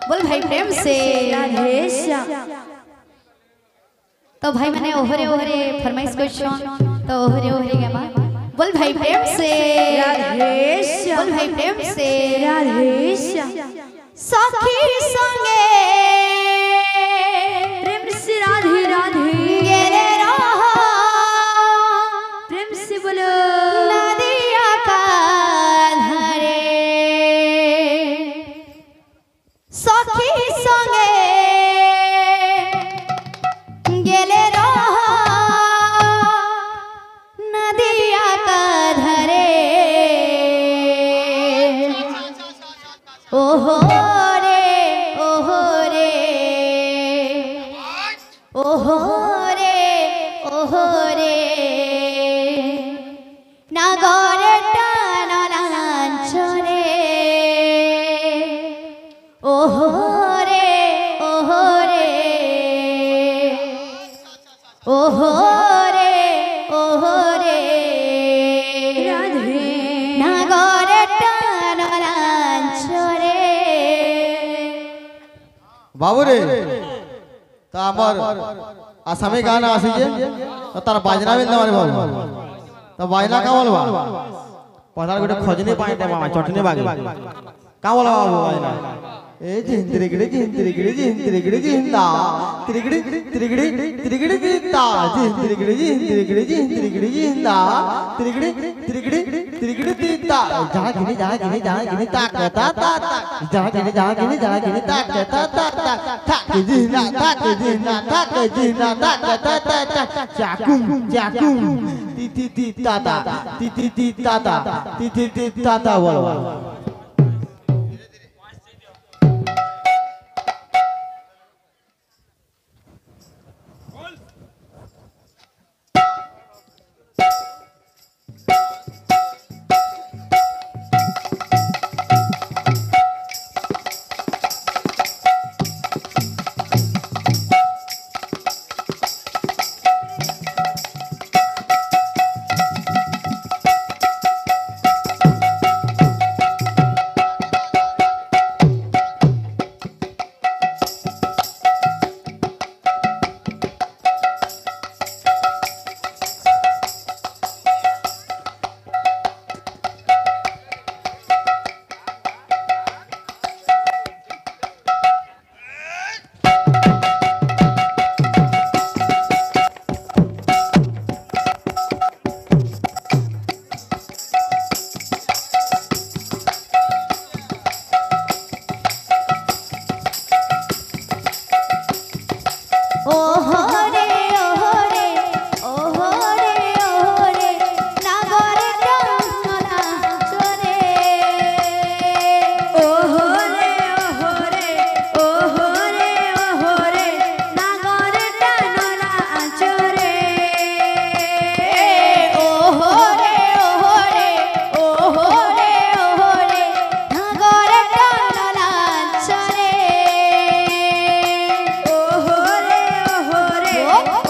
बोल भाई प्रेम से राधे श्याम। तो भाई मैंने ओहरे ओहरे फरमाइश क्वेश्चन तो ओहरे ओहरे गमा बोल भाई प्रेम से राधे श्याम। बोल भाई प्रेम से राधे श्याम। सखी संगे प्रेम से राधे राधे गेले रहा प्रेम से बोलो नदिया का धरे सखी संगे गेले रहा नदिया का धरे ओहो रे ओहो रे ओहो रे ओहो रे नागरे टानालांचरे ओहो रे ओहो रे ओहो रे ओहो रे राधे नागरे टानालांचरे बाबू रे तो आमर आसामी गाना आसीजे तो तार बाजना मिल मारे बाबू तो बाजना का बोलबा पतार गोटे खजनी पाई दे मामा चटनी बागे का बोलबा बाबू बाजना ए जिंदरीगड़ी जिंदरीगड़ी जिंदरीगड़ी जिंदा तिरिगड़ी तिरिगड़ी तिरिगड़ी जिंदा जिंदरीगड़ी जिंदरीगड़ी जिंदरीगड़ी जिंदा तिरिगड़ी तिरिगड़ी तिरिगड़ी जिंदा जा गिनी ताक ता ता जा गिनी ताक ता ता ताक जिंदा ताक ता ता चाकुम चाकुम ती ती ती ताता ती ती ती ताता ती ती ती ताता बोलबा ओहो रे ओहो रे ओहो रे ओहो रे नागरे टानालांचरे ओहो रे ओहो रे ओहो रे ओहो रे नागरे टानालांचरे ओहो रे ओहो रे ओहो रे ओहो रे नागरे टानालांचरे ओहो रे ओहो रे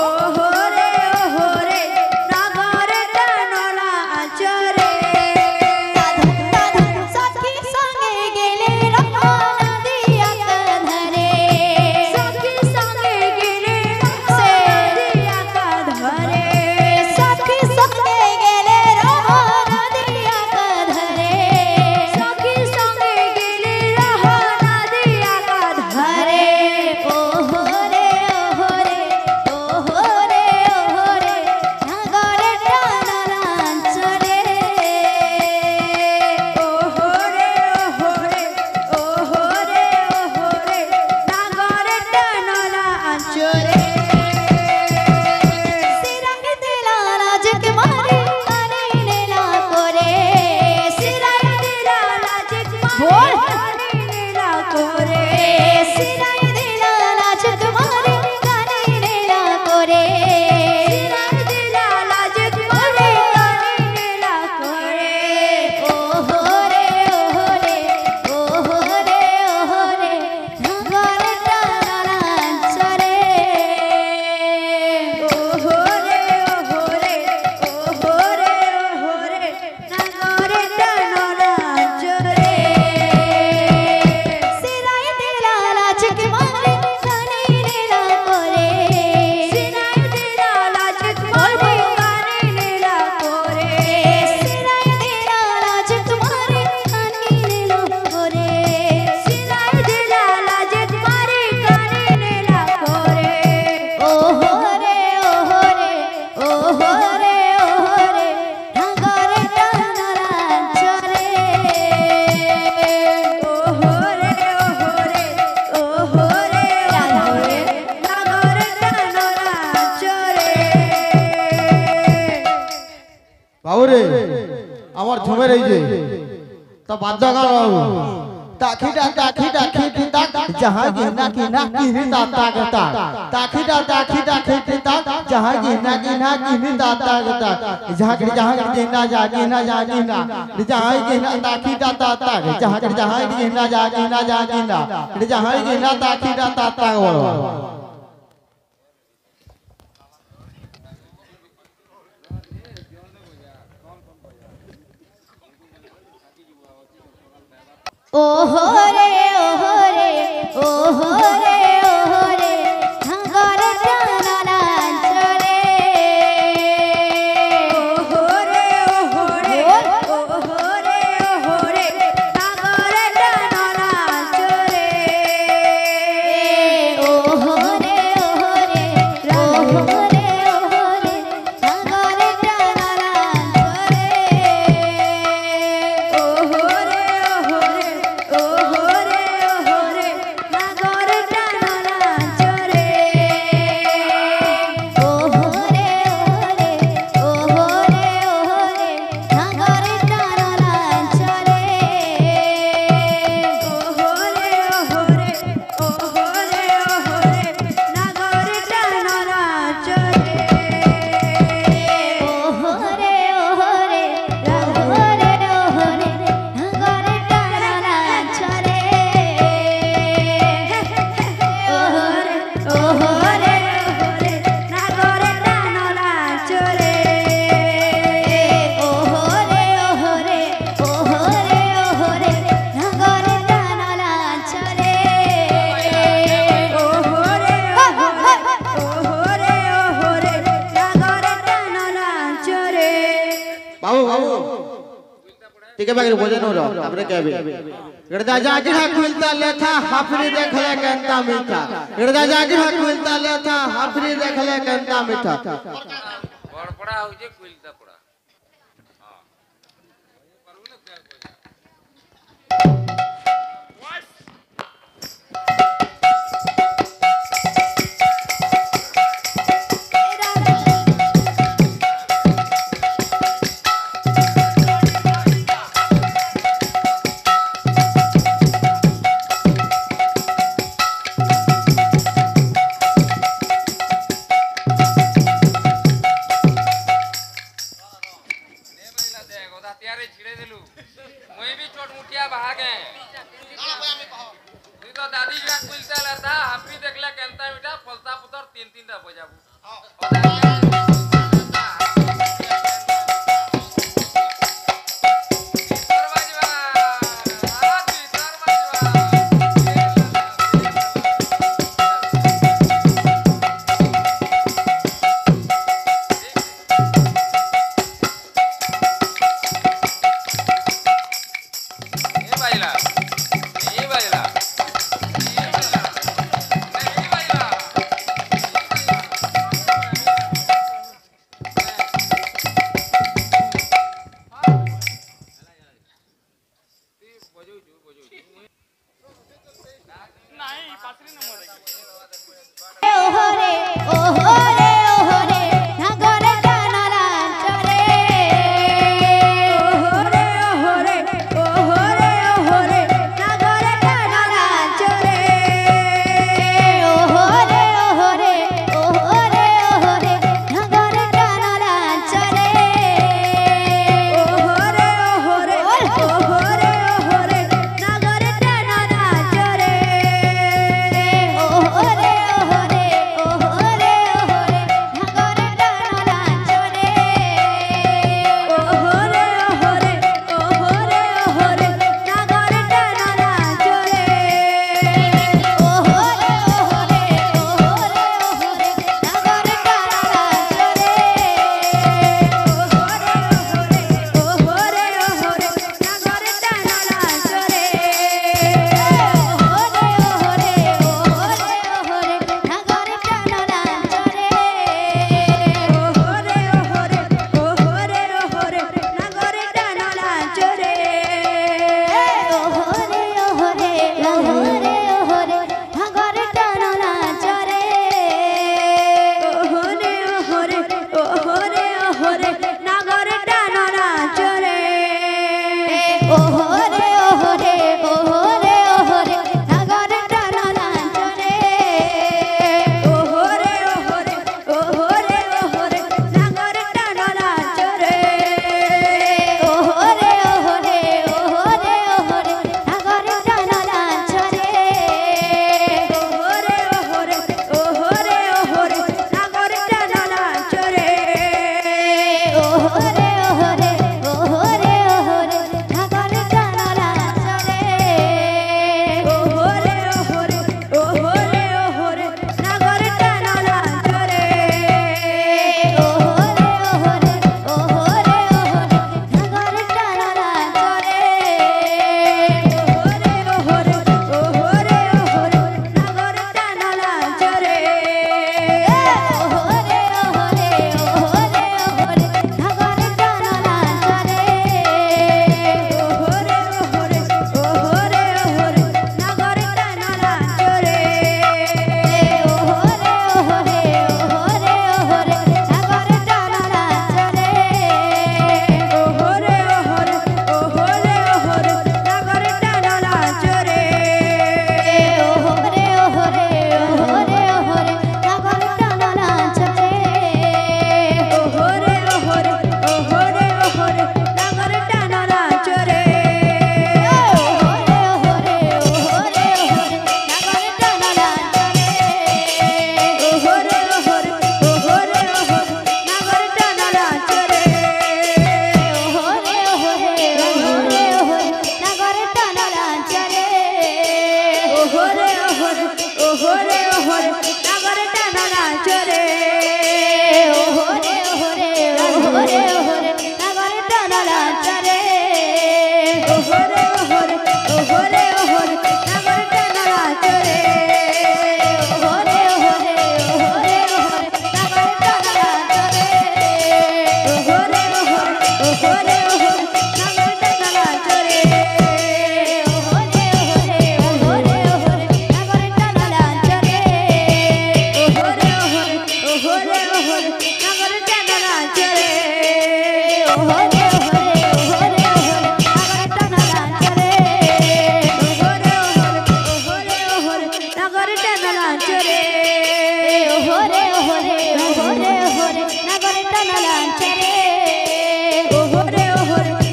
ओहो रे ओहो रे नागरे टानालांचरे सखी संगे गेले रहा नदिया का धरे सखी संगे गिरे नदिया का धरे सखी संगे गेले रहा नदिया का धरे सखी संगे गिरे नदिया का धरे ओहो रे ओहो रे ओहो रे ओहो रे नागरे टानालांचरे ओहो रे ओहो रे ओहो रे ओहो रे नागरे टानालांचरे सिरंग दिला राजकुमारी अनिले ना करे सिराई दिला बोल। नीला कोरे सिरंग दिला राजकुमारी अनिले ना करे सिराई दिला राजकुमारी नीला कोरे ओहो रे ओहो रे ओहो रे ओहो रे नागरे टानालांचरे ओहो रे ओहो रे ओहो रे ओहो रे नागरे टानालांचरे रही जे तो बात गाओ ताखीटा ताखीटा खीटा जहां गिना गिना गिना ताता ताखीटा ताखीटा खीटा जहां गिना गिना गिना ताता जहां गिना जा गिना जा गिना जहां गिना ताखीटा ताता जहां गिना जा गिना जा गिना जहां गिना ताखीटा ताता बोलो ओहो रे ओहो रे ओहो रे ओहो रे हंगर जाना चले ओहो रे ओहो रे ओहो रे ओहो रे नागर डानला चले ओहो रे ओहो रे ओहो रे ओहो रे हंगर जाना चले ओहो रे ओहो रे ओहो रे ओहो रे नागर डानला चले ओहो रे ओहो रे ओहो रे हंगर जाना चले ओहो रे ओहो रे ओहो रे ओहो रे नागर डानला चले ओहो रे ओहो रे ओहो रे ओहो रे हंगर जाना चले ओहो रे ओहो रे ओहो रे नागर डानला चले ओहो रे ओहो रे ओहो रे ओहो रे हंगर जाना चले ओहो रे ओहो रे ओहो रे नागर डानला चले बाबू बाबू ठीक है बाकी बोझे नो रहो तापरे कहबे गड़दा जागी हा कुलता लेथा हाफरी देखले कंता मीठा गड़दा जागी हा कुलता लेथा हाफरी देखले कंता मीठा बड़पड़ा हो जे कुलता पड़ा त्यारे छिड़े दिलू मुई भी छोट मुठिया भागे तू तो दादी का कुलता लेता हम भी देखले केंता मीठा फलता पुतर तीन तीन दा बजाबू ओहो रे ओहो रे ओहो रे हंगर जाना चले ओहो रे ओहो रे ओहो रे ओहो रे नागर डानला चले ओहो रे ओहो रे ओहो रे ओहो रे हंगर जाना चले ओहो रे ओहो रे ओहो रे ओहो रे नागर डानला चले ओहो रे ओहो रे ओहो रे ओहो रे ওহরে ওহরে নাগরে টানা নাচরে ওহরে ওহরে ওহরে ওহরে নাগরে টানা নাচরে ওহরে ওহরে ওহরে ওহরে নাগরে টানা নাচরে ওহরে ওহরে ওহরে ওহরে নাগরে টানা নাচরে ওহরে ওহরে ওহরে ওহরে নাগরে টানা নাচরে ওহরে ওহরে ওহরে ওহরে নাগরে টানা নাচরে ওহরে ওহরে ওহরে ওহরে নাগরে টানা নাচরে ওহরে ওহরে ওহরে ওহরে নাগরে টানা নাচরে ওহরে ওহরে ওহরে নাগরে টানা নাচরে ওহরে ওহরে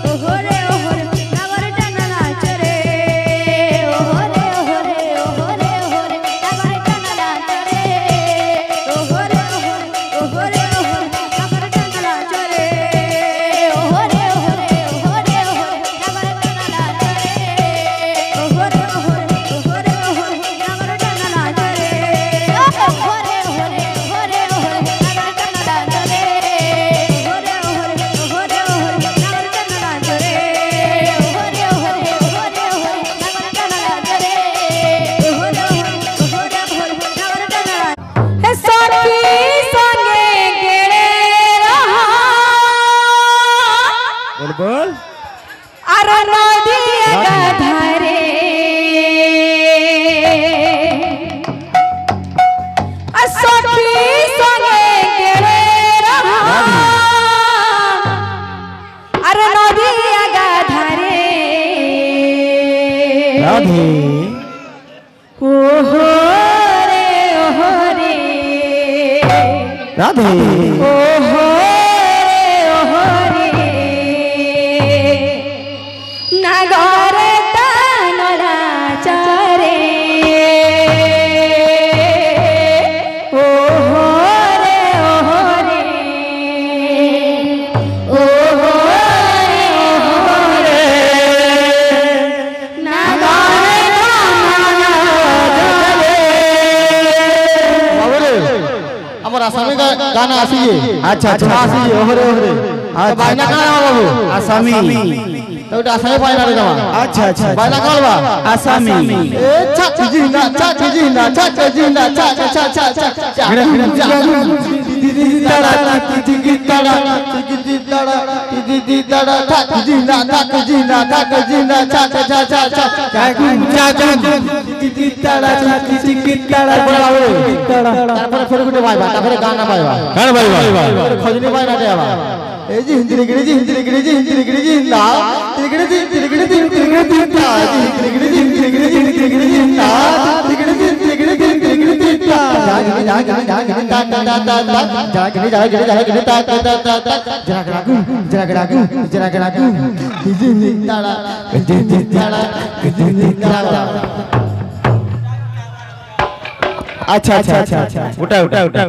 ওহরে ওহরে নাগরে টানা নাচরে ওহরে ওহরে ওহরে ওহরে নাগরে টানা নাচরে ওহরে ওহরে ওহরে ওহরে নাগরে টানা নাচরে ওহরে ওহরে ওহরে ওহরে নাগরে টানা নাচরে ওহরে ওহরে ওহরে ওহরে নাগরে টানা নাচরে ওহরে ওহরে ওহরে ওহরে নাগরে টানা নাচরে ওহরে ওহরে ওহরে ওহরে নাগরে টানা নাচরে ওহরে ওহরে ওহরে ওহরে নাগরে টানা নাচরে ওহরে ওহরে ওহরে ওহরে নাগরে টানা নাচরে ওহরে ওহরে ওহরে নাগরে টানা হে সখী সঙ্গে গেড়ে রহা বল বল আর নদীর ধারে সখী সঙ্গে গেড়ে রহা আর নদীর ধারে রাধে ওহরে ওহরে রাধে ওহরে ওহরে নাগরে টানলা চারে ওহরে ওহরে ওহরে ওহরে নাগরে টানলা চারে বাবুরে আমার আসামি গানা আসিয়ে আচ্ছা আচ্ছা আসিয়ে ওহরে ওহরে তো বাইনা কানা বাবু আসামি তো ওটা আসামি বাইনা রে জামা আচ্ছা আচ্ছা বাইনা কালবা আসামি এ চাচ জিনা চাচ জিনা চাচ জিনা চাচ চাচ চাচ তাড়া তিগি তাড়া তিগি তাড়া তিগি তাড়া থাক জিনা থাক জিনা থাক জিনা চাচ চাচ চাচ তিগি তাড়া তিগি তাড়া তারপরে ফের গুটে বাইবা তারপরে গানা বাইবা গানা বাইবা খজনি বাইনা দে আবার এই যে হিন্দি গিরিজি হিন্দি গিরিজি হিন্দি গিরিজি না তিগিড়ি তিগিড়ি তিগিড়ি তা তিগিড়ি তিগিড়ি তিগিড়ি না তিগিড়ি তিগিড়ি তিগিড়ি তা জাগিনি জাগিনি জাগিনি তা তা তা তা জাগিনি জাগিনি জাগিনি তা তা তা তা জাগরাগু জাগরাগু জাগরাগু তিগিড়ি তাড়া তিগিড়ি তাড়া তিগিড়ি তাড়া আচ্ছা আচ্ছা আচ্ছা ওটা ওটা ওটা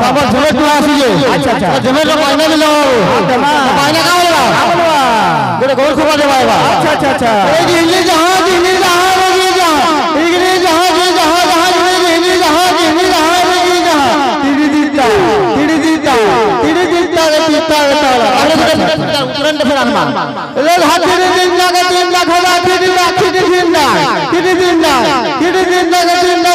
আমার জমে তো আসিছে আচ্ছা আচ্ছা জমে তো বাইনা দিল বাইনা কা বলবা গোটে গোল খবর দেবা এবা আচ্ছা আচ্ছা আচ্ছা এই দিল্লি জাহাজ দিল্লি জাহাজ দিল্লি জাহাজ ইগরে জাহাজ জাহাজ জাহাজ দিল্লি জাহাজ দিল্লি জাহাজ দিল্লি জাহাজ তিরি দিতা তিরি দিতা তিরি দিতা তিতা তালা আরে উত্তরণ দে ফেরান মান রে হাত তিরি দিন লাগা তিন লাখ হলা তিরি লাখ তিরি দিন না তিরি দিন না তিরি দিন লাগা তিন লাখ